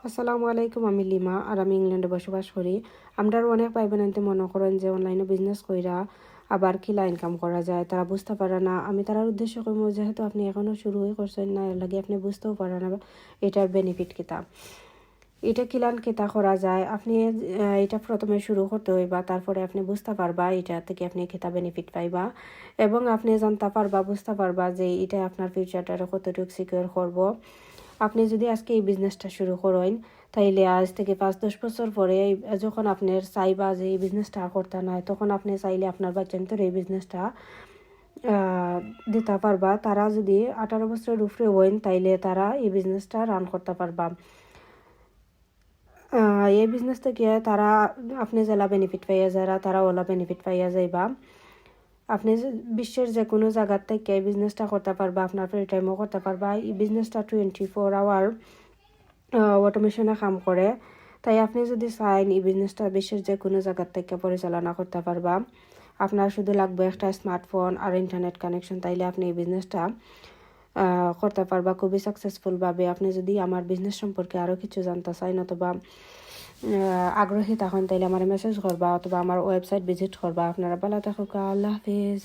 আসসালামু আলাইকুম, আমি লিমা আর আমি ইংল্যান্ডে বসবাস করি। আমরা অনেক ভাই বোনেতে মনে করেন যে অনলাইনে বিজনেস কইরা আবার কিলা ইনকাম করা যায়, তারা বুঝতে পারে না। আমি তার উদ্দেশ্য কইম, যেহেতু আপনি এখনো শুরুই করছেন না, এর লাগে আপনি বুঝতেও পারেন না এটার বেনিফিট কিতা, এটা কিলান কিতা করা যায়। আপনি এটা প্রথমে শুরু করতে হইবা, তারপরে আপনি বুঝতে পারবা এটা থেকে আপনি কিতা বেনিফিট পাইবা, এবং আপনি জানতে পারবা, বুঝতে পারবা যে এটা আপনার ফিউচারটা কতটুকু সিকিউর করব। আপনি যদি আজকে এই বিজনেসটা শুরু করেন, তাইলে আজ থেকে 5-10 বছর পরে যখন আপনার চাইবা যে এই বিজনেসটা করতে নাই, তখন আপনি চাইলে আপনার বাচ্চাদের এই বিজনেসটা দিতে পারবা। তারা যদি 18 বছরের উপরে হইন, তাইলে তারা এই বিজনেসটা রান করতে পারবা। এই বিজনেস থেকে তারা আপনি জেলা বেনিফিট পাইয়া যারা, তারা ওলা বেনিফিট পাইয়া যাইবা। আপনি বিশ্বের যে কোনো জায়গার থেকে এই বিজনেসটা করতে পারবা, আপনার ফ্রি টাইমও করতে পারবা। এই বিজনেসটা 24 আওয়ার অটোমেশনে কাম করে। তাই আপনি যদি চাইন এই বিজনেসটা বিশ্বের যে কোনো জায়গার থেকে পরিচালনা করতে পারবা। আপনার শুধু লাগবে একটা স্মার্টফোন আর ইন্টারনেট কানেকশন, তাইলে আপনি এই বিজনেসটা করতে পারবা খুবই সাকসেসফুলভাবে। আপনি যদি আমার বিজনেস সম্পর্কে আরও কিছু জানতে চাইন অথবা আগ্রহী তখন, তাইলে আমার মেসেজ করবা অথবা আমার ওয়েবসাইট ভিজিট করবা। আপনারা ভালো থাকুক। আল্লাহ হাফিজ।